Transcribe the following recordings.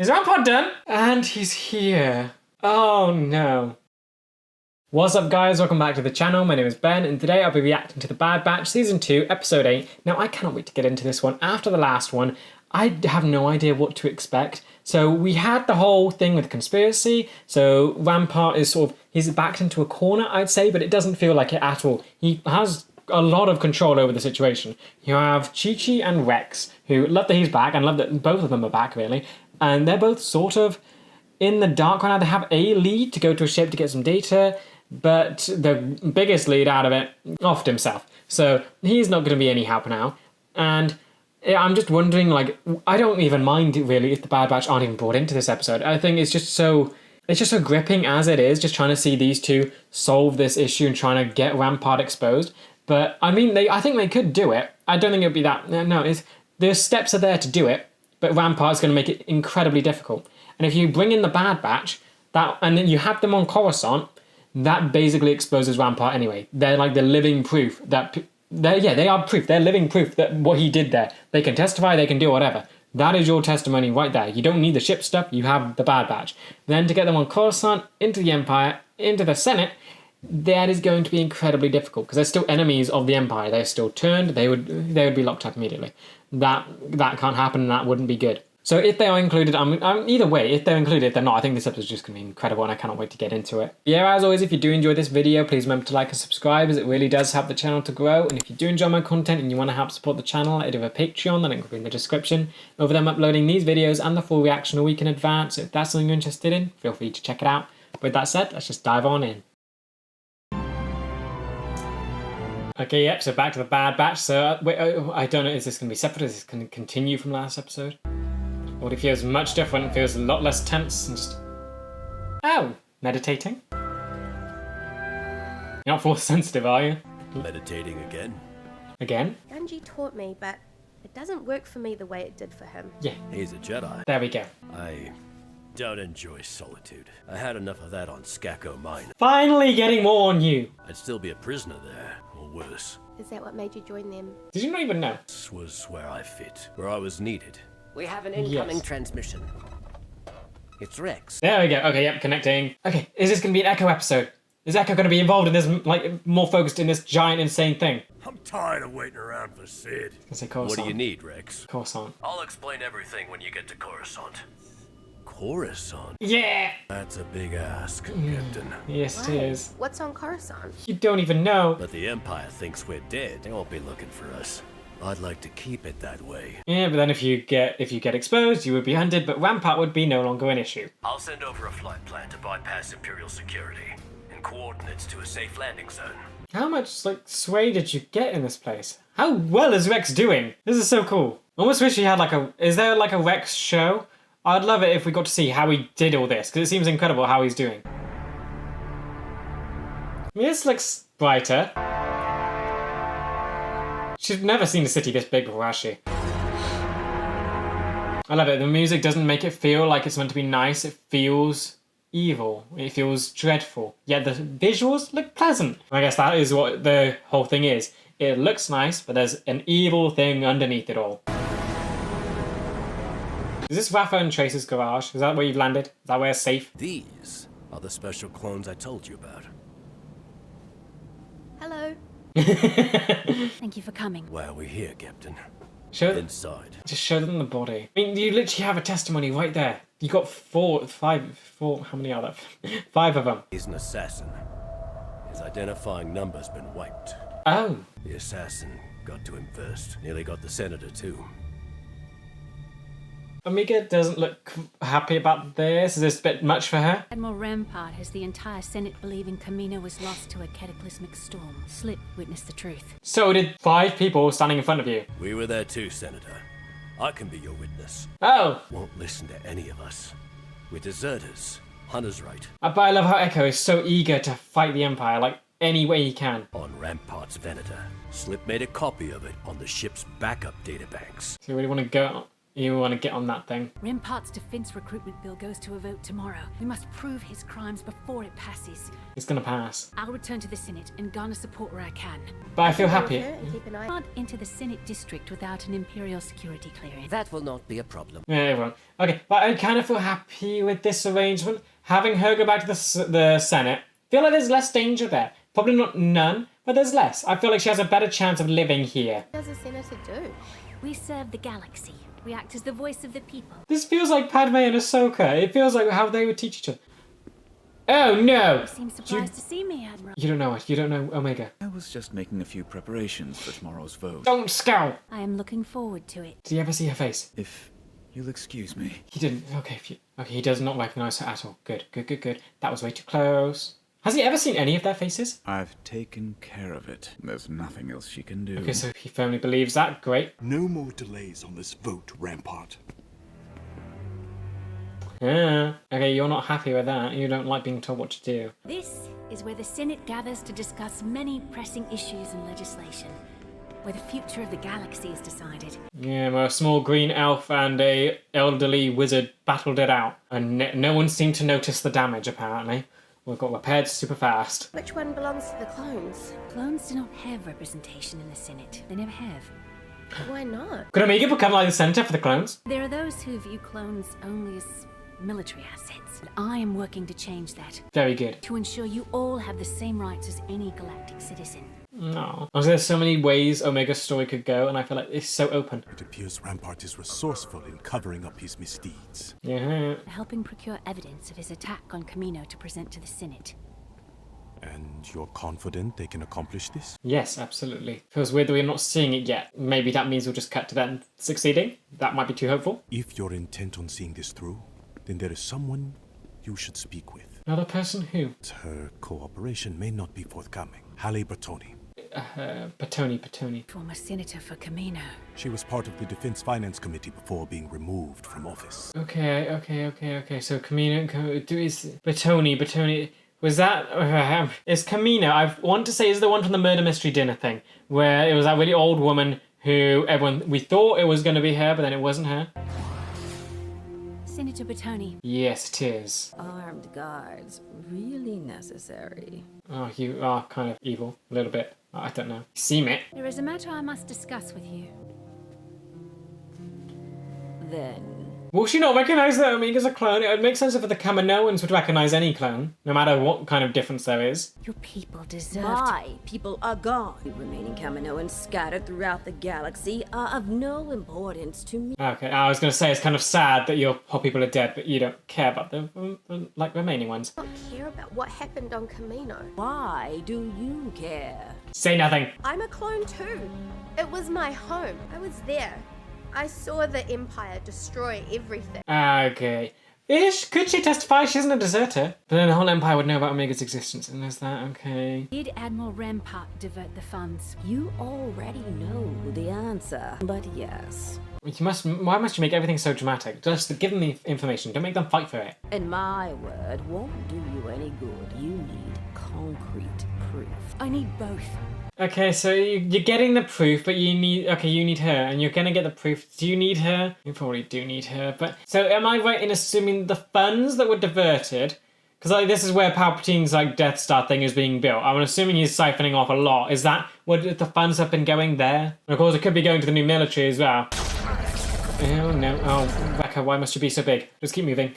Is Rampart done? And he's here. Oh no. What's up guys, welcome back to the channel. My name is Ben and today I'll be reacting to The Bad Batch Season 2 Episode 8. Now I cannot wait to get into this one. After the last one, I have no idea what to expect. So we had the whole thing with the conspiracy. So Rampart is he's backed into a corner, I'd say, but it doesn't feel like it at all. He has a lot of control over the situation. You have Chi-Chi and Rex, who love that he's back and love that both of them are back really. And they're both sort of in the dark right now. They have a lead to go to a ship to get some data, but the biggest lead out of it offed himself. So he's not going to be any help now. And I'm just wondering, like, I don't even mind really if the Bad Batch aren't even brought into this episode. I think it's just so gripping as it is, just trying to see these two solve this issue and trying to get Rampart exposed. But I mean, I think they could do it. I don't think it would be that. No, the steps are there to do it, but Rampart's going to make it incredibly difficult. And if you bring in the Bad Batch, and then you have them on Coruscant, that basically exposes Rampart anyway. They're like the living proof that they are proof. They're living proof that what he did there. They can testify, they can do whatever. That is your testimony right there. You don't need the ship stuff, you have the Bad Batch. Then to get them on Coruscant, into the Empire, into the Senate, that is going to be incredibly difficult because they're still enemies of the Empire. They're still turned, they would be locked up immediately. That can't happen and that wouldn't be good. So if they are included, either way, if they're included, if they're not, I think this episode is just going to be incredible and I cannot wait to get into it. Yeah, as always, if you do enjoy this video, please remember to like and subscribe as it really does help the channel to grow. And if you do enjoy my content and you want to help support the channel, I do have a Patreon, the link will be in the description. Over there I'm uploading these videos and the full reaction a week in advance. So if that's something you're interested in, feel free to check it out. With that said, let's just dive on in. Okay, yep, so back to the Bad Batch. So, wait, I don't know, is this going to be separate? Is this going to continue from last episode? Or it feels much different, it feels a lot less tense and just... Oh, meditating? You're not force sensitive, are you? Meditating again? Again? Ganji taught me, but it doesn't work for me the way it did for him. Yeah. He's a Jedi. There we go. I don't enjoy solitude. I had enough of that on Skako Mine. Finally getting more on you! I'd still be a prisoner there, or worse. Is that what made you join them? Did you not even know? This was where I fit, where I was needed. We have an incoming transmission. It's Rex. There we go. Okay, yep, connecting. Okay, is this going to be an Echo episode? Is Echo going to be involved in this, like, more focused in this giant, insane thing? I'm tired of waiting around for Sid. What do you need, Rex? Coruscant. I'll explain everything when you get to Coruscant. Coruscant? Yeah! That's a big ask, Captain. Yes, Why? it is. What's on Coruscant? You don't even know. But the Empire thinks we're dead. They won't be looking for us. I'd like to keep it that way. Yeah, but then if you get exposed, you would be hunted, but Rampart would be no longer an issue. I'll send over a flight plan to bypass Imperial security and coordinates to a safe landing zone. How much, like, sway did you get in this place? How well is Rex doing? This is so cool. I almost wish he had is there like a Rex show? I'd love it if we got to see how he did all this, because it seems incredible how he's doing. This looks brighter. She's never seen a city this big before, has she? I love it. The music doesn't make it feel like it's meant to be nice. It feels evil. It feels dreadful. Yet the visuals look pleasant. I guess that is what the whole thing is. It looks nice, but there's an evil thing underneath it all. Is this Rafa and Trace's garage? Is that where you've landed? Is that where it's safe? These are the special clones I told you about. Hello. Thank you for coming. Why are we here, Captain? Inside. Just show them the body. I mean, you literally have a testimony right there. You got four, how many are there? 5 of them. He's an assassin. His identifying number's been wiped. Oh. The assassin got to him first. Nearly got the senator too. Omega doesn't look happy about this. Is this a bit much for her? Admiral Rampart has the entire Senate believing Kamino was lost to a cataclysmic storm. Slip witnessed the truth. So did 5 people standing in front of you. We were there too, Senator. I can be your witness. Oh! Won't listen to any of us. We're deserters. Hunter's right. But I love how Echo is so eager to fight the Empire, like, any way he can. On Rampart's Venator. Slip made a copy of it on the ship's backup databanks. So you really want to go... You want to get on that thing. Rempart's defense recruitment bill goes to a vote tomorrow. We must prove his crimes before it passes. It's gonna pass. I'll return to the Senate and garner support where I can. But I feel happy. And keep an eye. Can't enter the Senate district without an Imperial security clearance. That will not be a problem. Yeah, everyone. Okay, but I kind of feel happy with this arrangement. Having her go back to the Senate. Feel like there's less danger there. Probably not none, but there's less. I feel like she has a better chance of living here. What does a senator do? We serve the galaxy. We act as the voice of the people. This feels like Padme and Ahsoka. It feels like how they would teach each other. Oh no! You seem surprised to see me, Admiral. You don't know it. You don't know Omega. I was just making a few preparations for tomorrow's vote. Don't scowl! I am looking forward to it. Did you ever see her face? If you'll excuse me. He didn't. Okay, okay, he does not recognize her at all. Good, good, good, good. That was way too close. Has he ever seen any of their faces? I've taken care of it. There's nothing else she can do. Okay, so he firmly believes that. Great. No more delays on this vote, Rampart. Yeah. Okay, you're not happy with that. You don't like being told what to do. This is where the Senate gathers to discuss many pressing issues and legislation, where the future of the galaxy is decided. Yeah, well, a small green elf and a elderly wizard battled it out. And no one seemed to notice the damage, apparently. We got repaired super fast. Which one belongs to the clones? Clones do not have representation in the Senate. They never have. Why not? Could Omega become like the center for the clones? There are those who view clones only as military assets. And I am working to change that, Very good. to ensure you all have the same rights as any galactic citizen. No. There's so many ways Omega's story could go, and I feel like it's so open. It appears Rampart is resourceful in covering up his misdeeds. Yeah. Helping procure evidence of his attack on Camino to present to the Senate. And you're confident they can accomplish this? Yes, absolutely. Feels weird that we're not seeing it yet. Maybe that means we'll just cut to them succeeding. That might be too hopeful. If you're intent on seeing this through, then there is someone you should speak with. Another person who? Her cooperation may not be forthcoming. Halle Bertoni. Petoni. Former senator for Camino. She was part of the Defense Finance Committee before being removed from office. Okay. So Camino, is Petoni. Was that, is Camino, I want to say is the one from the murder mystery dinner thing, where it was that really old woman who we thought it was going to be her, but then it wasn't her. Senator Bertoni. Yes, it is. Armed guards, really necessary. Oh, you are kind of evil, a little bit. I don't know. Seem it. There is a matter I must discuss with you. Then, Will she not recognise that Omega's a clone? It would make sense if the Kaminoans would recognise any clone, no matter what kind of difference there is. Your people deserve my people are gone. The remaining Kaminoans scattered throughout the galaxy are of no importance to me. Okay, I was going to say it's kind of sad that your whole people are dead, but you don't care about the remaining ones. I don't care about what happened on Camino. Why do you care? Say nothing. I'm a clone too. It was my home. I was there. I saw the Empire destroy everything. Okay. Could she testify she isn't a deserter? But then the whole Empire would know about Omega's existence, and is that okay? Did Admiral Rampart divert the funds? You already know the answer, but yes. Why must you make everything so dramatic? Just give them the information. Don't make them fight for it. And my word won't do you any good. You need concrete proof. I need both. Okay, so you're getting the proof, but you need her, and you're gonna get the proof. Do you need her? You probably do need her, but... So am I right in assuming the funds that were diverted, because this is where Palpatine's Death Star thing is being built. I'm assuming he's siphoning off a lot. Is that what the funds have been going there? And of course it could be going to the new military as well. Oh no, oh Becca, why must you be so big? Just keep moving.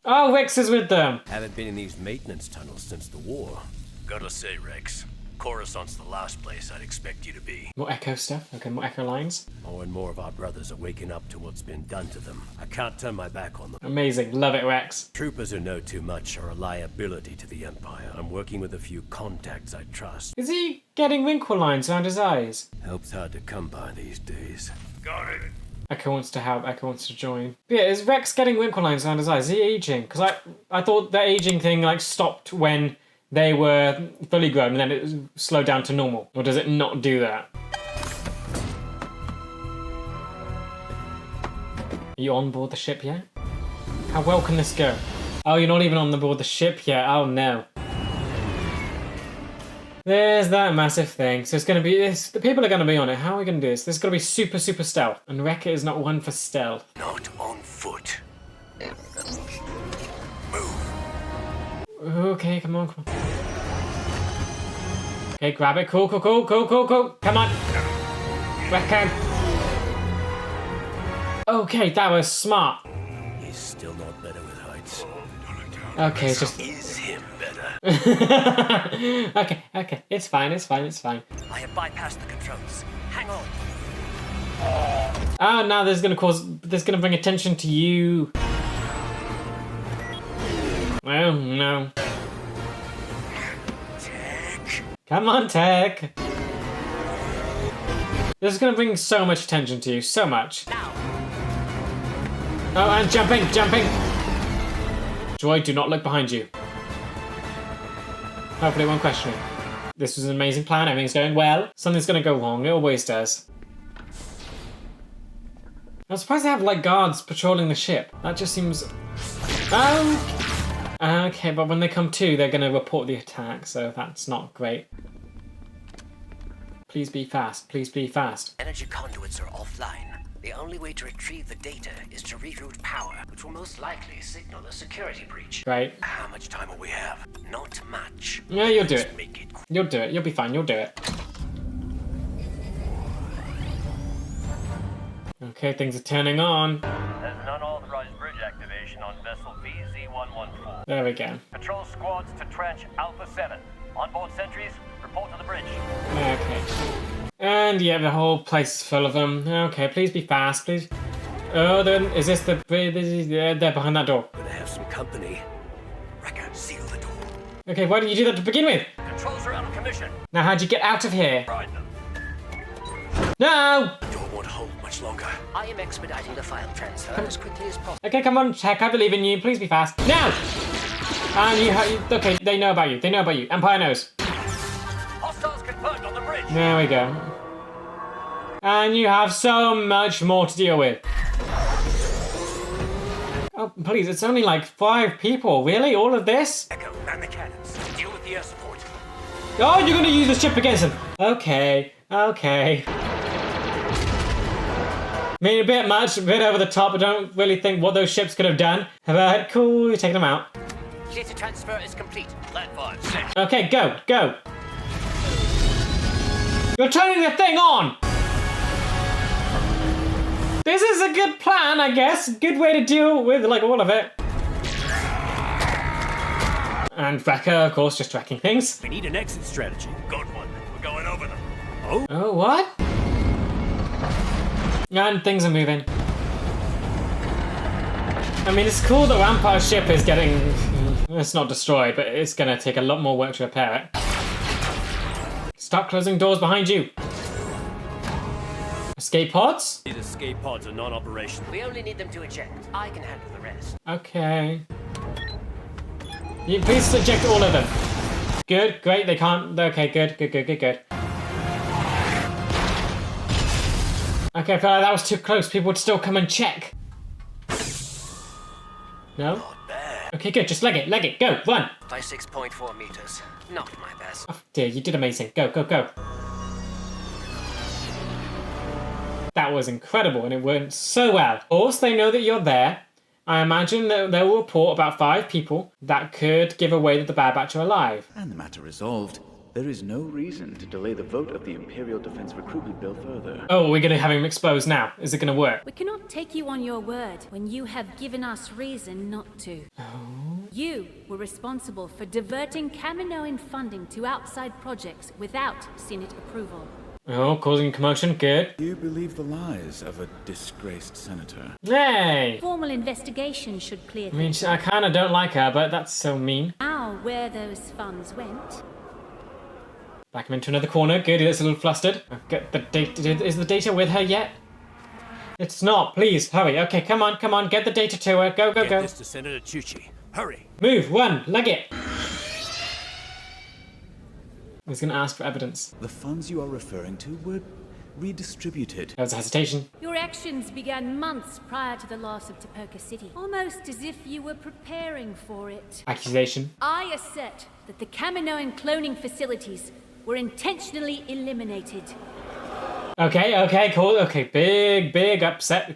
Oh, Rex is with them. Haven't been in these maintenance tunnels since the war. Gotta say, Rex, Coruscant's the last place I'd expect you to be. More Echo stuff? Okay, more Echo lines. More and more of our brothers are waking up to what's been done to them. I can't turn my back on them. Amazing, love it, Rex. Troopers who know too much are a liability to the Empire. I'm working with a few contacts I trust. Is he getting wrinkle lines around his eyes? Help's hard to come by these days. Got it. Echo wants to help, Echo wants to join. But yeah, is Rex getting wrinkle lines around his eyes? Is he aging? Because I thought the aging thing stopped when they were fully grown and then it slowed down to normal. Or does it not do that? Are you on board the ship yet? How well can this go? Oh, you're not even on board the ship yet. Oh no. There's that massive thing. So it's going to be this. The people are going to be on it. How are we going to do this? This is going to be super, super stealth. And Rekka is not one for stealth. Not on foot. Okay, come on, come on. Okay, grab it. Cool, cool, cool, cool, cool, cool. Come on. Rekka. Okay, that was smart. He's still not better with heights. Okay, it's just... Is him better? okay. It's fine, it's fine, it's fine. I have bypassed the controls. Hang on. Oh, now there's gonna bring attention to you. Oh, no. Tech. Come on, Tech. This is gonna bring so much attention to you, so much. Oh, and jumping. Droid, do not look behind you. Hopefully it won't question you. This was an amazing plan, everything's going well. Something's gonna go wrong, it always does. I'm surprised they have, like, guards patrolling the ship. That just seems... Oh! Okay, but when they come to, they're gonna report the attack, so that's not great. Please be fast, please be fast. Energy conduits are offline. The only way to retrieve the data is to reroute power, which will most likely signal a security breach. Right. How much time will we have? Not much. Yeah, you'll do Let's it. make it quick. You'll do it, you'll be fine, you'll do it. Okay, things are turning on. There's an unauthorized bridge activation on vessel VZ-114. There we go. Patrol squads to trench Alpha 7. Onboard sentries, report to the bridge. Okay. And yeah, the whole place is full of them. Okay, please be fast, please. Oh, then is this the... They're behind that door. Gonna have some company. Rekka, seal the door. Okay, why didn't you do that to begin with? Controls are out of commission. Now how'd you get out of here? Ride them. No! The door won't hold much longer. I am expediting the file transfer as quickly as possible. Okay, come on, Tech, I believe in you. Please be fast. Now! And okay, they know about you. They know about you. Empire knows. Hostiles confirmed on the bridge. There we go. And you have so much more to deal with. Oh, please, it's only like 5 people. Really? All of this? Echo, man the cannons. Deal with the air support. Oh, you're going to use the ship against them. Okay. I mean, a bit much, a bit over the top. I don't really think what those ships could have done. But cool, you're taking them out. Data transfer is complete. Platform set. Okay, go. You're turning the thing on! This is a good plan, I guess. Good way to deal with, like, all of it. And Rekka, of course, just tracking things. We need an exit strategy. Good one. We're going over them. Oh, what? And things are moving. I mean, it's cool the Rampart ship is getting... It's not destroyed, but it's gonna take a lot more work to repair it. Start closing doors behind you. Escape pods? These escape pods are non-operational. We only need them to eject. I can handle the rest. Okay. You please eject all of them. Good, great, they can't... Okay, good. Okay, I feel like that was too close. People would still come and check. No? Not bad. Okay, good, just leg it, go, run! By 6.4 meters. Not my best. Oh dear, you did amazing. Go. That was incredible, and it went so well. Of course, they know that you're there. I imagine that they will report about 5 people that could give away that the Bad Batch are alive. And the matter resolved. There is no reason to delay the vote of the Imperial Defense Recruitment Bill further. Oh, we're gonna have him exposed now. Is it gonna work? We cannot take you on your word when you have given us reason not to. You were responsible for diverting Kaminoan funding to outside projects without Senate approval. Oh, causing commotion, good. You believe the lies of a disgraced senator. Yay! Formal investigation should clear I mean, things. I kinda don't like her, but that's so mean. Now, where those funds went. Back him into another corner. Good, he looks a little flustered. Get the data. Is the data with her yet? It's not. Please, hurry. Okay, come on. Get the data to her. Go. Get this to Senator Chuchi. Hurry. Move, run, leg it. He's gonna ask for evidence. The funds you are referring to were redistributed. There was a hesitation. Your actions began months prior to the loss of Topoka City, almost as if you were preparing for it. Accusation. I assert that the Kaminoan cloning facilities were intentionally eliminated. Okay, cool. Okay, big upset.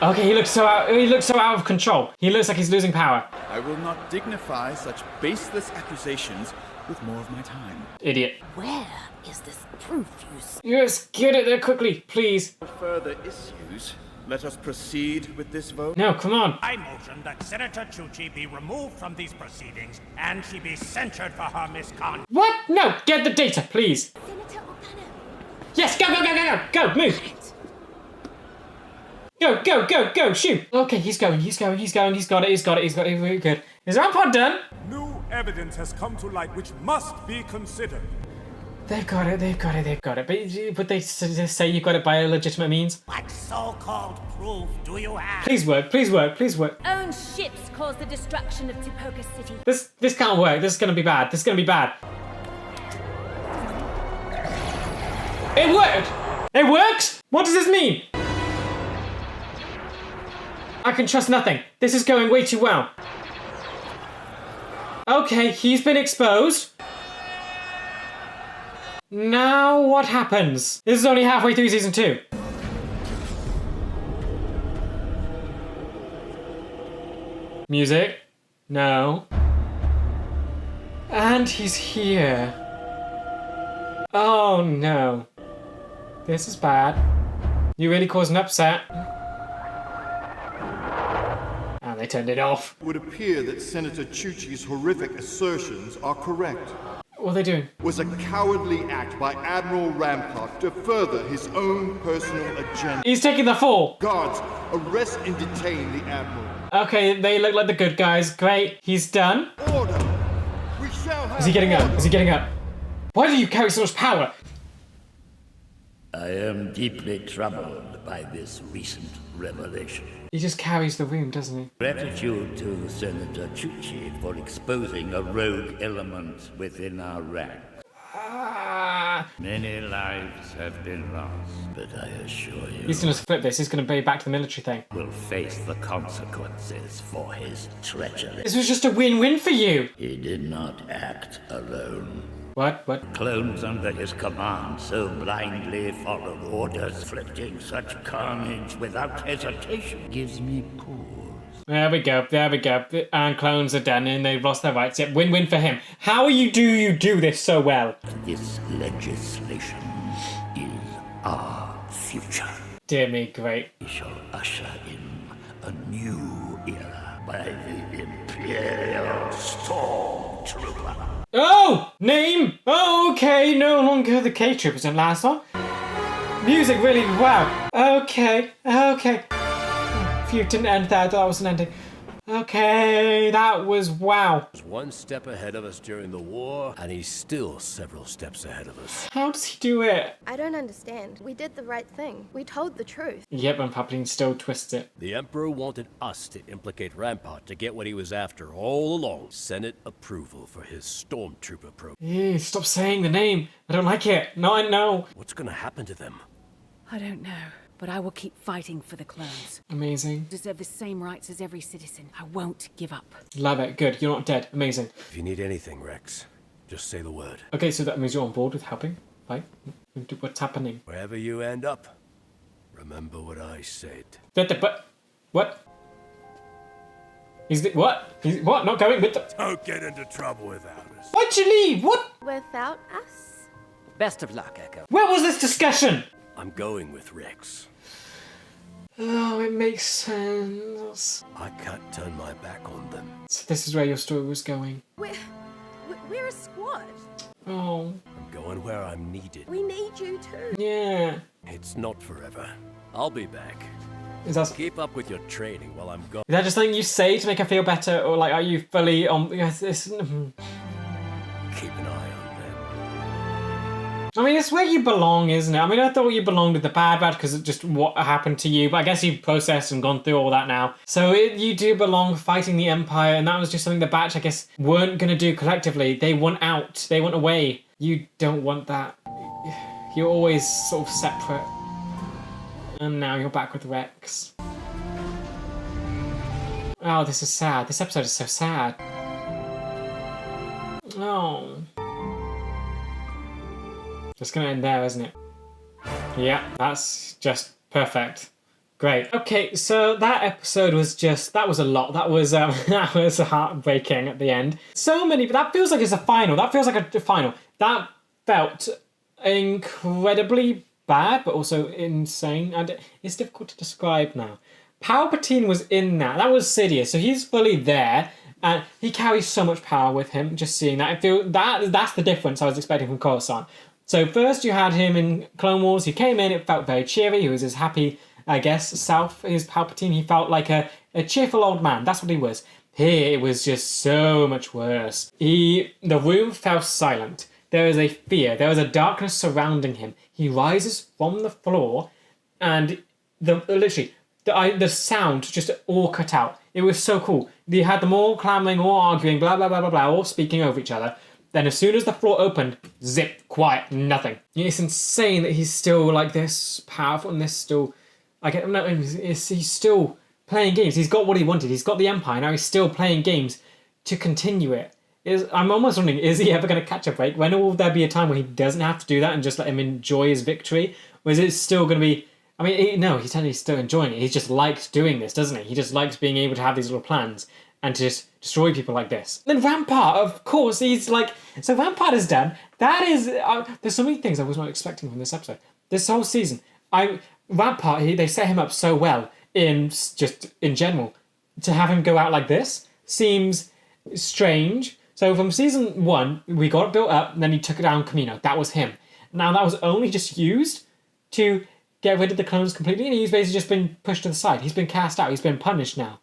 Okay, he looks so out of control. He looks like he's losing power. I will not dignify such baseless accusations with more of my time. Idiot. Where is this proof you Yes, get it there quickly, please. For further issues, let us proceed with this vote. No, come on. I motion that Senator Chuchi be removed from these proceedings and she be censured for her misconduct. What? No, get the data, please. Senator O'Connor. Yes, go, move. Go, shoot. Okay, he's going, he's got it, very good. Is Rampart done? New evidence has come to light which must be considered. They've got it. But they say you got it by legitimate means. What so-called proof do you have? Please work. Own ships caused the destruction of Tipoca City. This can't work. This is gonna be bad. It worked! It works? What does this mean? I can trust nothing. This is going way too well. Okay, he's been exposed. Now what happens? This is only halfway through season 2. Music? No. And he's here. Oh no. This is bad. You really caused an upset. And they turned it off. It would appear that Senator Chuchi's horrific assertions are correct. What are they doing? Was a cowardly act by Admiral Rampart to further his own personal agenda. He's taking the fall. Guards, arrest and detain the Admiral. Okay, they look like the good guys. Great. He's done. Order! We shall have Is he getting up? Why do you carry so much power? I am deeply troubled by this recent revelation. He just carries the room, doesn't he? Gratitude to Senator Chuchi for exposing a rogue element within our rank. Many lives have been lost, but I assure you... He's gonna flip this. He's gonna be back to the military thing. ...will face the consequences for his treachery. This was just a win-win for you. He did not act alone. What? Clones under his command so blindly followed orders, inflicting such carnage without hesitation gives me pause. There we go. And clones are done and they've lost their rights. Yep, win-win for him. How you do this so well? This legislation is our future. Dear me, great. We shall usher in a new era by the Imperial Stormtrooper. Oh! Name! Oh, okay, no longer the K-Troopers in last one. Music really, wow. Okay. Phew, didn't end there, that was an ending. Okay, that was wow. He was one step ahead of us during the war, and he's still several steps ahead of us. How does he do it? I don't understand. We did the right thing. We told the truth. Yep, and Palpatine still twists it. The Emperor wanted us to implicate Rampart to get what he was after all along. Senate approval for his Stormtrooper program. Ew, stop saying the name. I don't like it. No. What's gonna happen to them? I don't know, but I will keep fighting for the clones. Amazing. Deserve the same rights as every citizen. I won't give up. Love it. Good. You're not dead. Amazing. If you need anything, Rex, just say the word. Okay, so that means you're on board with helping, right? What's happening? Wherever you end up, remember what I said. But what? He's what? Not going with the... Don't get into trouble without us. Why'd you leave? What? Without us? Best of luck, Echo. Where was this discussion? I'm going with Rex. Oh, it makes sense. I can't turn my back on them. So this is where your story was going. We're a squad. Oh. I'm going where I'm needed. We need you too. Yeah. It's not forever. I'll be back. Keep up with your training while I'm gone. Is that just something you say to make her feel better, or like, are you fully on... Yes, Keep an eye on them. I mean, it's where you belong, isn't it? I mean, I thought you belonged with the Bad Batch because of just what happened to you, but I guess you've processed and gone through all that now. So you do belong fighting the Empire, and that was just something the Batch, I guess, weren't going to do collectively. They want out. They want away. You don't want that. You're always sort of separate. And now you're back with Rex. Oh, this is sad. This episode is so sad. Oh. Just gonna end there, isn't it? Yeah, that's just perfect. Great. Okay, so that episode was that was a lot. That was that was heartbreaking at the end. So many, but that feels like it's a final. That feels like a final. That felt incredibly bad, but also insane, and it's difficult to describe now. Palpatine was in that. That was Sidious, so he's fully there, and he carries so much power with him. Just seeing that, I feel that's the difference I was expecting from Coruscant. So first you had him in Clone Wars. He came in, it felt very cheery. He was his happy, I guess, self. His Palpatine. He felt like a cheerful old man. That's what he was. Here it was just so much worse. The room fell silent. There is a fear. There is a darkness surrounding him. He rises from the floor, and the sound just all cut out. It was so cool. You had them all clamoring, all arguing, blah, blah, blah, blah, blah, all speaking over each other. Then as soon as the floor opened, zip, quiet, nothing. It's insane that he's still like this powerful and this still... he's still playing games. He's got what he wanted. He's got the Empire. Now he's still playing games to continue it. I'm almost wondering, is he ever going to catch a break? When will there be a time where he doesn't have to do that and just let him enjoy his victory? Or is it still going to be... no, he's technically still enjoying it. He just likes doing this, doesn't he? He just likes being able to have these little plans and to just destroy people like this. Then Rampart, of course, he's like... So Rampart is done. That is... there's so many things I was not expecting from this episode. This whole season. Rampart, they set him up so well in general. To have him go out like this seems strange. So from season 1, we got it built up, and then he took it down Kamino. That was him. Now that was only just used to get rid of the clones completely, and he's basically just been pushed to the side. He's been cast out. He's been punished now.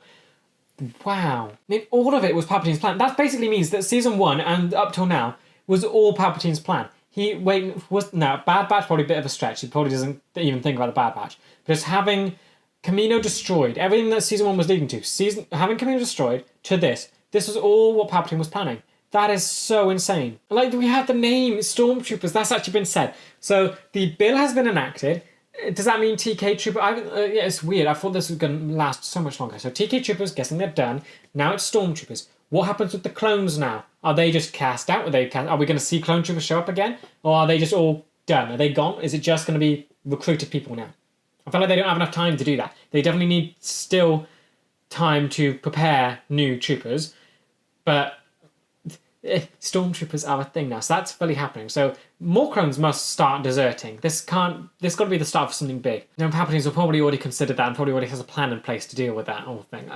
Wow. All of it was Palpatine's plan. That basically means that season 1 and up till now was all Palpatine's plan. Bad Batch probably a bit of a stretch. He probably doesn't even think about the Bad Batch. But just having Kamino destroyed, everything that season 1 was leading to, having Kamino destroyed to this was all what Palpatine was planning. That is so insane. Like, we have the name Stormtroopers. That's actually been said. So the bill has been enacted. Does that mean TK Trooper? Yeah, it's weird. I thought this was going to last so much longer. So TK Troopers, guessing they're done. Now it's Stormtroopers. What happens with the clones now? Are they just cast out? Are we going to see clone troopers show up again? Or are they just all done? Are they gone? Is it just going to be recruited people now? I feel like they don't have enough time to do that. They definitely need still time to prepare new troopers. But Stormtroopers are a thing now, so that's fully happening. So more clones must start deserting. This got to be the start of something big. Now Palpatine will probably already considered that and probably already has a plan in place to deal with that whole thing.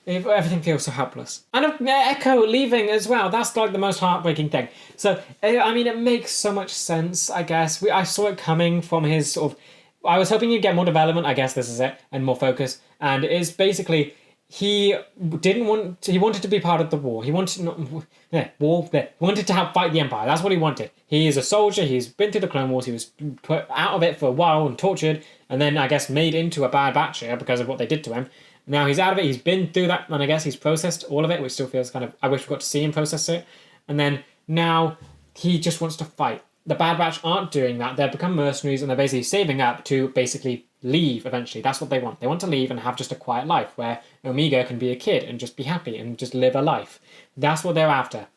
Everything feels so helpless. And Echo leaving as well. That's like the most heartbreaking thing. So it makes so much sense. I guess I saw it coming from his sort of. I was hoping you'd get more development. I guess this is it, and more focus. And it's basically. He wanted to be part of the war. He wanted to help fight the Empire. That's what he wanted. He is a soldier. He's been through the Clone Wars. He was put out of it for a while and tortured, and then I guess made into a Bad Batcher because of what they did to him. Now he's out of it. He's been through that, and I guess he's processed all of it, which still feels kind of... I wish we got to see him process it. And then now he just wants to fight. The Bad Batch aren't doing that. They've become mercenaries, and they're basically saving up to basically leave eventually. That's what they want. They want to leave and have just a quiet life where Omega can be a kid and just be happy and just live a life. That's what they're after.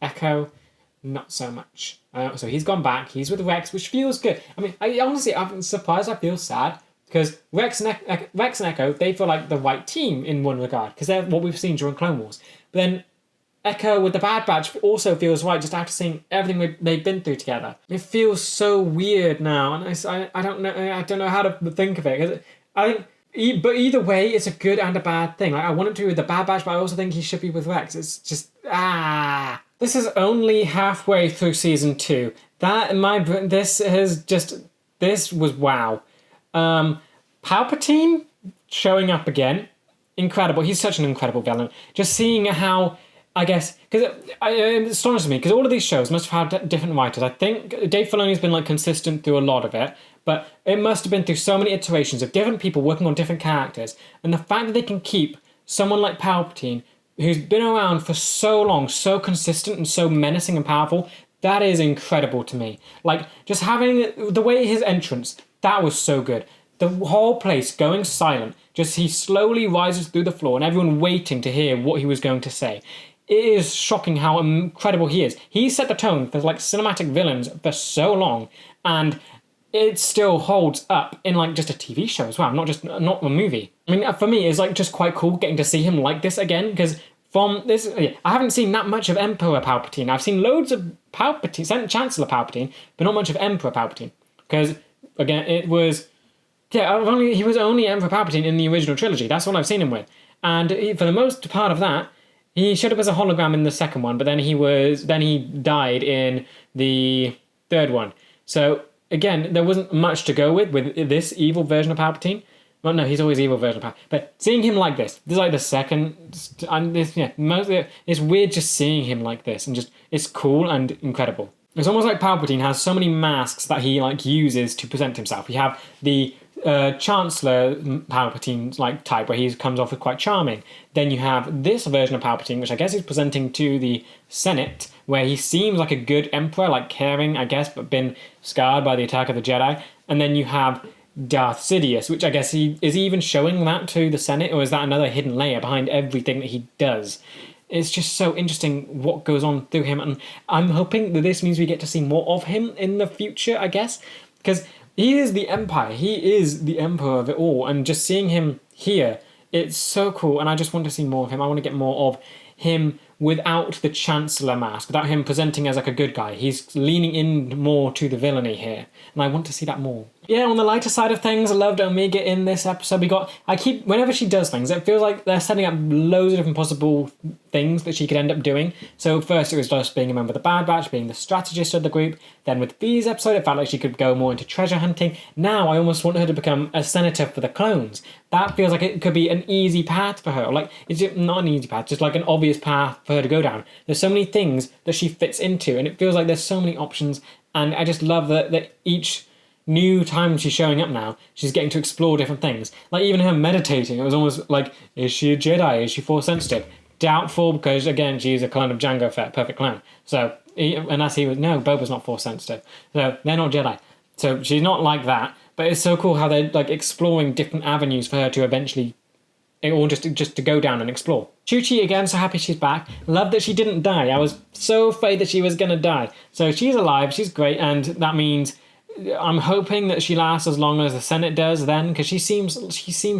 Echo, not so much. So he's gone back. He's with Rex, which feels good. I'm surprised. I feel sad because Rex and Echo, they feel like the right team in one regard because they're what we've seen during Clone Wars. But then Echo with the Bad Batch also feels right just after seeing everything they've been through together. It feels so weird now, and I don't know how to think of it. But either way, it's a good and a bad thing. Like, I want him to be with the Bad Batch, but I also think he should be with Rex. It's just This is only halfway through season 2. This was wow. Palpatine showing up again, incredible. He's such an incredible villain. Just seeing how. I guess, because it astonishes me, because all of these shows must have had different writers. I think Dave Filoni's been consistent through a lot of it, but it must have been through so many iterations of different people working on different characters, and the fact that they can keep someone like Palpatine, who's been around for so long, so consistent and so menacing and powerful, that is incredible to me. Like, just having the way his entrance, that was so good. The whole place going silent, just he slowly rises through the floor and everyone waiting to hear what he was going to say. It is shocking how incredible he is. He set the tone for cinematic villains for so long, and it still holds up in like just a TV show as well, not a movie. I mean, for me, it's like just quite cool getting to see him like this again, because from this, I haven't seen that much of Emperor Palpatine. I've seen loads of Palpatine, Chancellor Palpatine, but not much of Emperor Palpatine, because again, it was, he was only Emperor Palpatine in the original trilogy. That's what I've seen him with, and for the most part of that, he showed up as a hologram in the second one, but then he died in the third one. So again, there wasn't much to go with this evil version of Palpatine. Well, no, he's always evil version of Palpatine. But seeing him like this is like the second, and it's weird just seeing him like this, and just it's cool and incredible. It's almost like Palpatine has so many masks that he like uses to present himself. You have the Chancellor Palpatine like type where he comes off as quite charming. Then you have this version of Palpatine, which I guess is presenting to the Senate, where he seems like a good emperor, like caring, I guess, but been scarred by the attack of the Jedi. And then you have Darth Sidious, which I guess he is even showing that to the Senate, or is that another hidden layer behind everything that he does? It's just so interesting what goes on through him, and I'm hoping that this means we get to see more of him in the future, I guess, because he is the Empire, he is the Emperor of it all, and just seeing him here, it's so cool, and I just want to see more of him. I want to get more of him without the Chancellor mask, without him presenting as like a good guy. He's leaning in more to the villainy here, and I want to see that more. Yeah, on the lighter side of things, I loved Omega in this episode. Whenever she does things, it feels like they're setting up loads of different possible things that she could end up doing. So first it was just being a member of the Bad Batch, being the strategist of the group. Then with V's episode, it felt like she could go more into treasure hunting. Now I almost want her to become a senator for the clones. That feels like it could be an easy path for her. Like, it's not an easy path, just like an obvious path for her to go down. There's so many things that she fits into, and it feels like there's so many options, and I just love that each new time she's showing up now, she's getting to explore different things. Like even her meditating, it was almost like, is she a Jedi? Is she Force sensitive? Doubtful, because again, she's a clone of Jango Fett, perfect clone. So, unless he was, no, Boba's not Force sensitive. So, they're not Jedi. So, she's not like that, but it's so cool how they're like exploring different avenues for her to eventually, or just to go down and explore. Chuchi, again, so happy she's back. Love that she didn't die. I was so afraid that she was going to die. So, she's alive, she's great, and that means I'm hoping that she lasts as long as the Senate does then, because she seems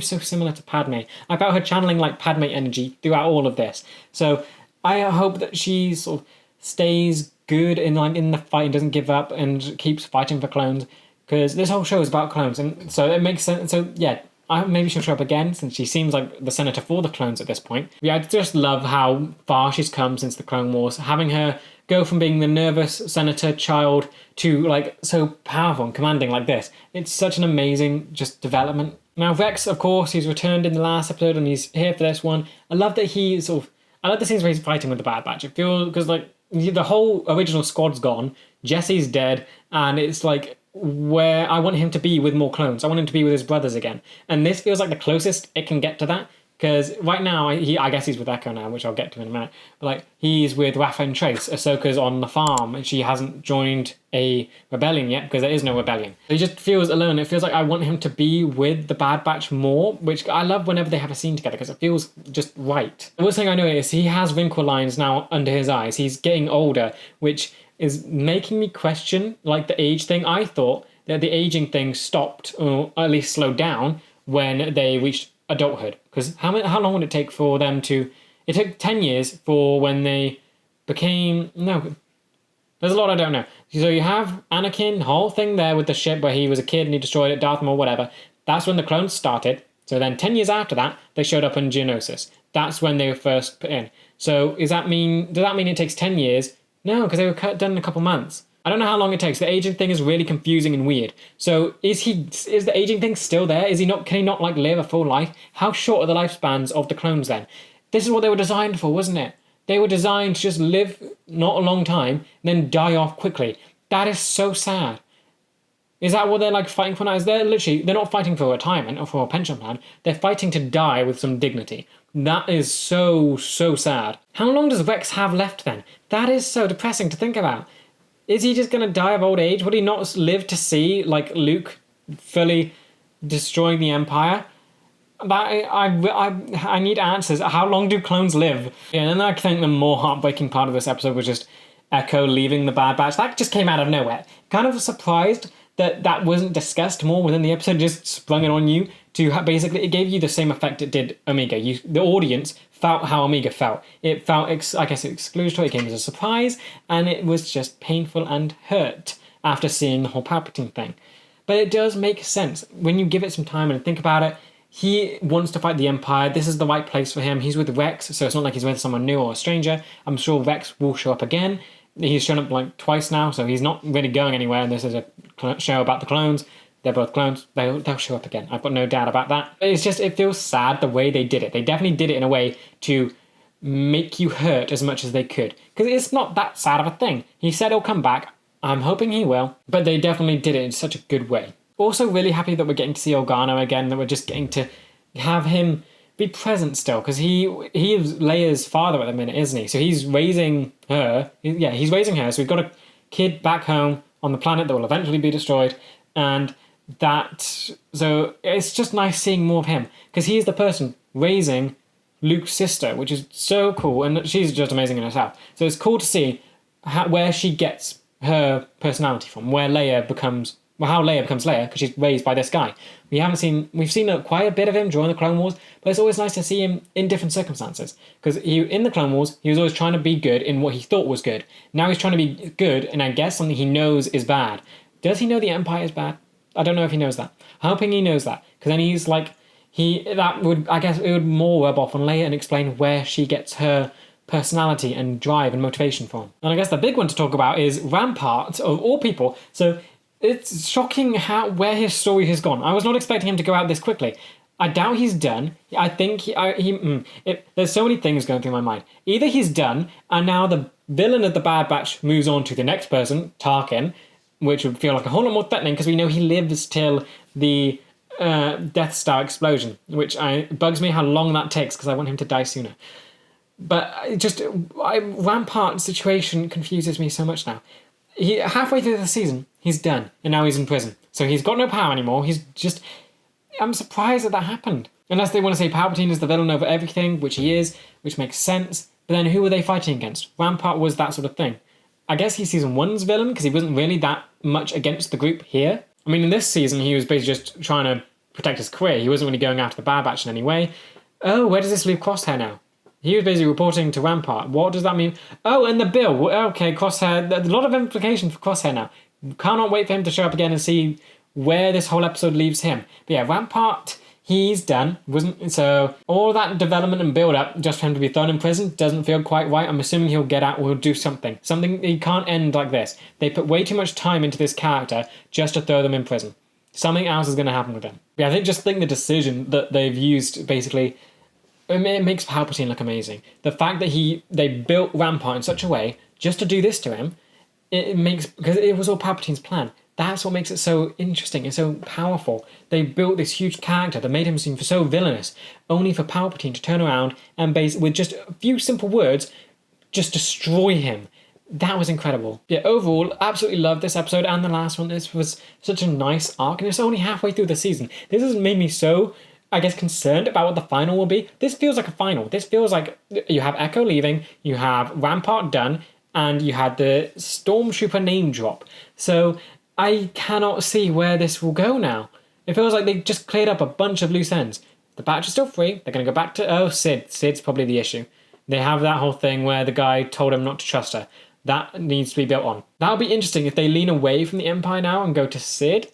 so similar to Padme. I felt her channeling like Padme energy throughout all of this. So I hope that she sort of stays good in the fight and doesn't give up and keeps fighting for clones, because this whole show is about clones, and so it makes sense. So yeah, I hope maybe she'll show up again, since she seems like the senator for the clones at this point. Yeah, I just love how far she's come since the Clone Wars, having her go from being the nervous senator child to like so powerful and commanding like this. It's such an amazing just development. Now Vex, of course, he's returned in the last episode and he's here for this one. I love that I love the scenes where he's fighting with the Bad Batch. It feels, because like the whole original squad's gone, Jesse's dead, and it's like where I want him to be with more clones. I want him to be with his brothers again. And this feels like the closest it can get to that. Because right now, I guess he's with Echo now, which I'll get to in a minute. But like, he's with Rafa and Trace. Ahsoka's on the farm, and she hasn't joined a rebellion yet, because there is no rebellion. He just feels alone. It feels like I want him to be with the Bad Batch more, which I love whenever they have a scene together, because it feels just right. The worst thing I know is he has wrinkle lines now under his eyes. He's getting older, which is making me question like the age thing. I thought that the aging thing stopped, or at least slowed down, when they reached adulthood, because how long would it take for them to? It took 10 years for when they became, no, there's a lot I don't know. So you have Anakin, whole thing there with the ship where he was a kid and he destroyed it, Darth Maul, whatever. That's when the clones started. So then 10 years after that, they showed up in Geonosis. That's when they were first put in. So does that mean it takes 10 years? No, because they were done in a couple months. I don't know how long it takes. The aging thing is really confusing and weird. So is the aging thing still there? Can he not like live a full life? How short are the lifespans of the clones then? This is what they were designed for, wasn't it? They were designed to just live not a long time and then die off quickly. That is so sad. Is that what they're like fighting for now? They're not fighting for retirement or for a pension plan. They're fighting to die with some dignity. That is so, so sad. How long does Rex have left then? That is so depressing to think about. Is he just going to die of old age? Would he not live to see, like, Luke fully destroying the Empire? I need answers. How long do clones live? Yeah, and then I think the more heartbreaking part of this episode was just Echo leaving the Bad Batch. That just came out of nowhere. Kind of surprised that that wasn't discussed more within the episode, just sprung it on you to basically, it gave you the same effect it did Omega. The audience felt how Omega felt. It felt, I guess, exclusionary, it came as a surprise, and it was just painful and hurt after seeing the whole Palpatine thing. But it does make sense when you give it some time and think about it. He wants to fight the Empire. This is the right place for him. He's with Rex, so it's not like he's with someone new or a stranger. I'm sure Rex will show up again. He's shown up like twice now, so he's not really going anywhere. And this is a show about the clones. They're both clones. They'll show up again. I've got no doubt about that. It's just, it feels sad the way they did it. They definitely did it in a way to make you hurt as much as they could. Because it's not that sad of a thing. He said he'll come back. I'm hoping he will. But they definitely did it in such a good way. Also really happy that we're getting to see Organa again, that we're just getting to have him be present still, because he is Leia's father at the minute, isn't he? So he's raising her. Yeah, he's raising her. So we've got a kid back home on the planet that will eventually be destroyed, and so it's just nice seeing more of him, because he is the person raising Luke's sister, which is so cool, and she's just amazing in herself. So it's cool to see where she gets her personality from, where Leia becomes. Well, how Leia becomes Leia, because she's raised by this guy. We've seen quite a bit of him during the Clone Wars, but it's always nice to see him in different circumstances. Because in the Clone Wars, he was always trying to be good in what he thought was good. Now he's trying to be good, and I guess something he knows is bad. Does he know the Empire is bad? I don't know if he knows that. I'm hoping he knows that, because then he's like, it would more rub off on Leia and explain where she gets her personality and drive and motivation from. And I guess the big one to talk about is Rampart, of all people. So it's shocking where his story has gone. I was not expecting him to go out this quickly. I doubt he's done. I think there's so many things going through my mind. Either he's done, and now the villain of the Bad Batch moves on to the next person, Tarkin, which would feel like a whole lot more threatening, because we know he lives till the Death Star explosion, which bugs me how long that takes, because I want him to die sooner. But Rampart's situation confuses me so much now. Halfway through the season, he's done, and now he's in prison. So he's got no power anymore. I'm surprised that happened. Unless they want to say Palpatine is the villain over everything, which he is, which makes sense. But then who were they fighting against? Rampart was that sort of thing. I guess he's season 1's villain, because he wasn't really that much against the group here. I mean, in this season, he was basically just trying to protect his career. He wasn't really going after the Bad Batch in any way. Oh, where does this leave Crosshair now? He was basically reporting to Rampart. What does that mean? Oh, and the bill. Okay, Crosshair. A lot of implication for Crosshair now. Cannot wait for him to show up again and see where this whole episode leaves him. But yeah, Rampart, he's done. So all that development and build-up just for him to be thrown in prison doesn't feel quite right. I'm assuming he'll get out or he'll do something. He can't end like this. They put way too much time into this character just to throw them in prison. Something else is going to happen with him. Yeah, I think the decision that they've used basically, it makes Palpatine look amazing. The fact that they built Rampart in such a way just to do this to him, because it was all Palpatine's plan. That's what makes it so interesting and so powerful. They built this huge character that made him seem so villainous, only for Palpatine to turn around and with just a few simple words, just destroy him. That was incredible. Yeah, overall, absolutely loved this episode and the last one. This was such a nice arc, and it's only halfway through the season. This has made me so, I guess, concerned about what the final will be. This feels like a final. This feels like you have Echo leaving, you have Rampart done, and you had the Stormtrooper name drop. So I cannot see where this will go now. It feels like they just cleared up a bunch of loose ends. The Batch is still free. They're going to go back to, Sid. Sid's probably the issue. They have that whole thing where the guy told him not to trust her. That needs to be built on. That would be interesting if they lean away from the Empire now and go to Sid.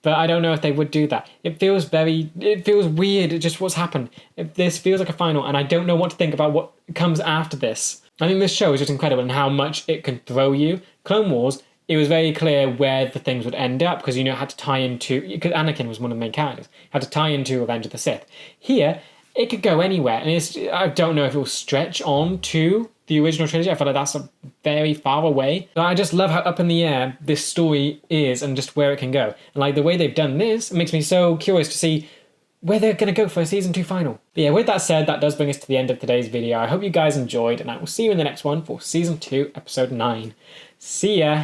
But I don't know if they would do that. It feels weird, just what's happened. This feels like a final, and I don't know what to think about what comes after this. I think this show is just incredible in how much it can throw you. Clone Wars, it was very clear where the things would end up, because it had to tie into, because Anakin was one of the main characters, had to tie into Revenge of the Sith. Here, it could go anywhere, and I don't know if it will stretch on to the original trilogy. I feel like that's very far away. But I just love how up in the air this story is and just where it can go. And like the way they've done this, it makes me so curious to see where they're going to go for a season 2 final. But yeah, with that said, that does bring us to the end of today's video. I hope you guys enjoyed, and I will see you in the next one for season 2, episode 9. See ya!